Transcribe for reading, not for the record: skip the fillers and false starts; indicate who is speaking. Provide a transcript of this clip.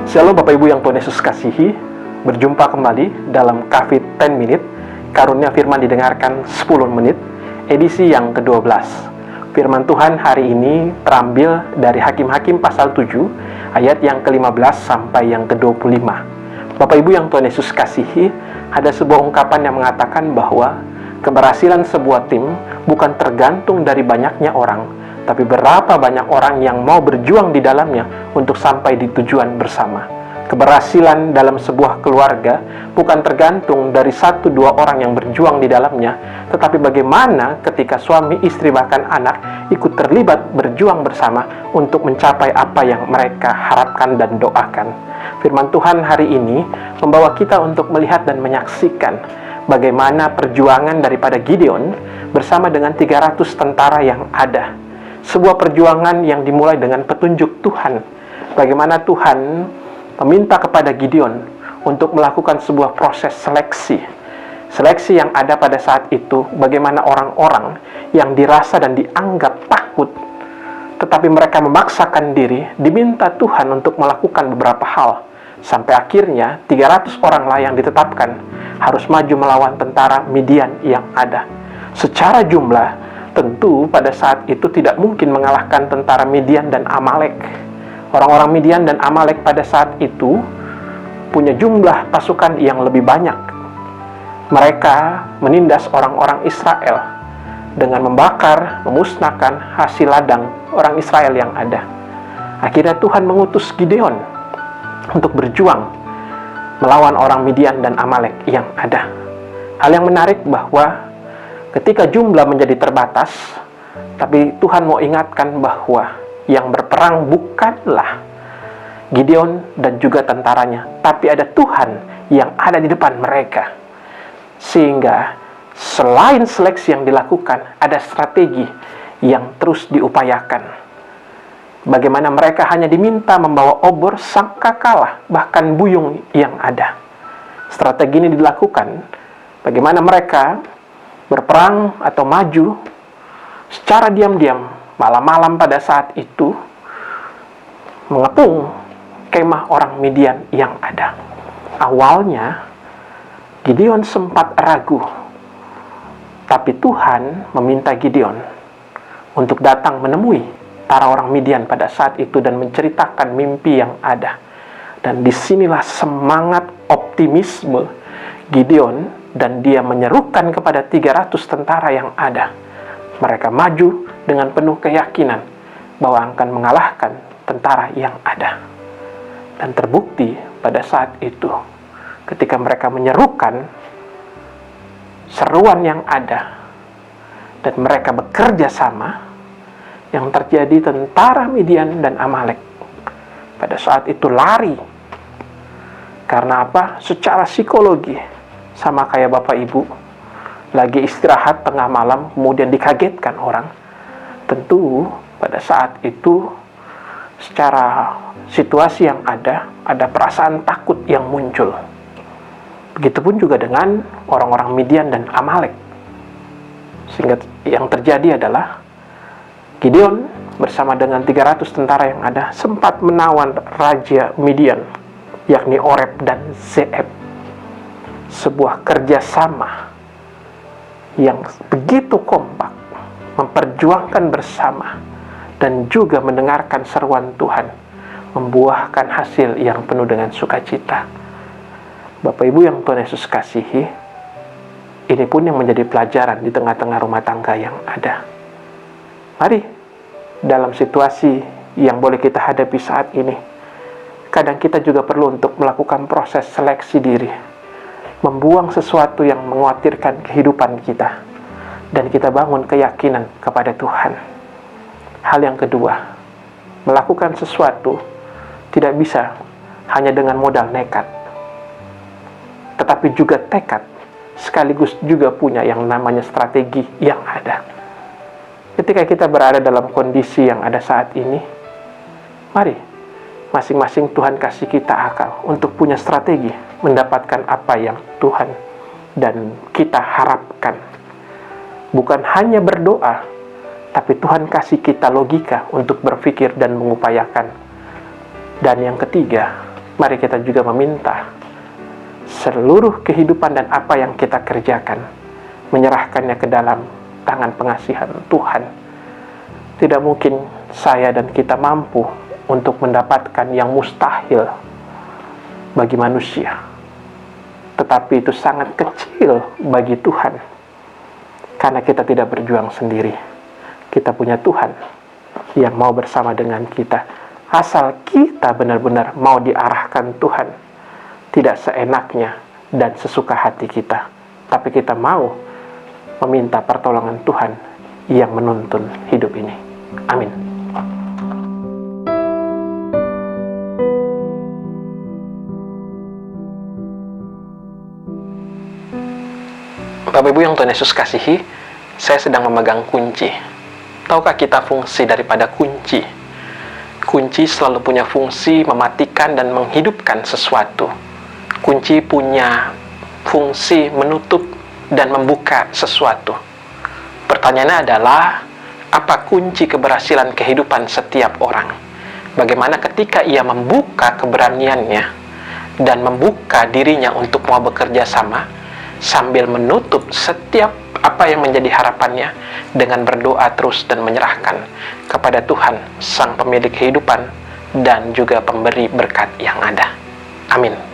Speaker 1: Shalom Bapak Ibu yang Tuhan Yesus kasihi, berjumpa kembali dalam Cafe 10 Minute, karunia firman didengarkan 10 menit, edisi yang ke-12. Firman Tuhan hari ini terambil dari Hakim-Hakim pasal 7, ayat yang ke-15 sampai yang ke-25. Bapak Ibu yang Tuhan Yesus kasihi, ada sebuah ungkapan yang mengatakan bahwa keberhasilan sebuah tim bukan tergantung dari banyaknya orang, tapi berapa banyak orang yang mau berjuang di dalamnya untuk sampai di tujuan bersama. Keberhasilan dalam sebuah keluarga bukan tergantung dari 1-2 orang yang berjuang di dalamnya, tetapi bagaimana ketika suami, istri, bahkan anak ikut terlibat berjuang bersama untuk mencapai apa yang mereka harapkan dan doakan. Firman Tuhan hari ini membawa kita untuk melihat dan menyaksikan bagaimana perjuangan daripada Gideon bersama dengan 300 tentara yang ada. Sebuah perjuangan yang dimulai dengan petunjuk Tuhan. Bagaimana Tuhan meminta kepada Gideon untuk melakukan sebuah proses seleksi. Seleksi yang ada pada saat itu, bagaimana orang-orang yang dirasa dan dianggap takut, tetapi mereka memaksakan diri, diminta Tuhan untuk melakukan beberapa hal. Sampai akhirnya 300 orang lah yang ditetapkan harus maju melawan tentara Midian yang ada. Secara jumlah, tentu pada saat itu tidak mungkin mengalahkan tentara Midian dan Amalek. Orang-orang Midian dan Amalek pada saat itu punya jumlah pasukan yang lebih banyak. Mereka menindas orang-orang Israel dengan membakar, memusnahkan hasil ladang orang Israel yang ada. Akhirnya Tuhan mengutus Gideon untuk berjuang melawan orang Midian dan Amalek yang ada. Hal yang menarik bahwa ketika jumlah menjadi terbatas, tapi Tuhan mau ingatkan bahwa yang berperang bukanlah Gideon dan juga tentaranya, tapi ada Tuhan yang ada di depan mereka. Sehingga selain seleksi yang dilakukan, ada strategi yang terus diupayakan. Bagaimana mereka hanya diminta membawa obor sangkakala, bahkan buyung yang ada. Strategi ini dilakukan bagaimana mereka berperang atau maju secara diam-diam malam-malam pada saat itu mengepung kemah orang Midian yang ada. Awalnya Gideon sempat ragu, tapi Tuhan meminta Gideon untuk datang menemui para orang Midian pada saat itu dan menceritakan mimpi yang ada. Dan disinilah semangat optimisme Gideon, dan dia menyerukan kepada 300 tentara yang ada. Mereka maju dengan penuh keyakinan bahwa akan mengalahkan tentara yang ada. Dan terbukti pada saat itu, ketika mereka menyerukan seruan yang ada, dan mereka bekerja sama, yang terjadi tentara Midian dan Amalek pada saat itu lari. Karena apa? Secara psikologi, sama kayak Bapak Ibu lagi istirahat tengah malam kemudian dikagetkan orang. Tentu pada saat itu secara situasi yang ada perasaan takut yang muncul. Begitupun juga dengan orang-orang Midian dan Amalek. Sehingga yang terjadi adalah Gideon bersama dengan 300 tentara yang ada sempat menawan Raja Midian, yakni Oreb dan Zeeb. Sebuah kerjasama yang begitu kompak, memperjuangkan bersama, dan juga mendengarkan seruan Tuhan, membuahkan hasil yang penuh dengan sukacita. Bapak Ibu yang Tuhan Yesus kasihi, ini pun yang menjadi pelajaran di tengah-tengah rumah tangga yang ada. Mari, dalam situasi yang boleh kita hadapi saat ini, kadang kita juga perlu untuk melakukan proses seleksi diri, membuang sesuatu yang mengkhawatirkan kehidupan kita, dan kita bangun keyakinan kepada Tuhan. Hal yang kedua, melakukan sesuatu tidak bisa hanya dengan modal nekat, tetapi juga tekad, sekaligus juga punya yang namanya strategi yang ada. Ketika kita berada dalam kondisi yang ada saat ini, mari masing-masing Tuhan kasih kita akal untuk punya strategi mendapatkan apa yang Tuhan dan kita harapkan. Bukan hanya berdoa, tapi Tuhan kasih kita logika untuk berpikir dan mengupayakan. Dan yang ketiga, mari kita juga meminta seluruh kehidupan dan apa yang kita kerjakan, menyerahkannya ke dalam tangan pengasihan Tuhan. Tidak mungkin saya dan kita mampu untuk mendapatkan yang mustahil bagi manusia, tetapi itu sangat kecil bagi Tuhan, karena kita tidak berjuang sendiri. Kita punya Tuhan yang mau bersama dengan kita, asal kita benar-benar mau diarahkan Tuhan, tidak seenaknya dan sesuka hati kita, tapi kita mau meminta pertolongan Tuhan yang menuntun hidup ini. Amin. Bapak Ibu yang Tuhan Yesus kasihi, saya sedang memegang kunci. Tahukah kita fungsi daripada kunci? Kunci selalu punya fungsi mematikan dan menghidupkan sesuatu. Kunci punya fungsi menutup dan membuka sesuatu. Pertanyaannya adalah, apa kunci keberhasilan kehidupan setiap orang? Bagaimana ketika ia membuka keberaniannya dan membuka dirinya untuk mau bekerja sama, sambil menutup setiap apa yang menjadi harapannya dengan berdoa terus dan menyerahkan kepada Tuhan, Sang Pemilik kehidupan dan juga pemberi berkat yang ada. Amin.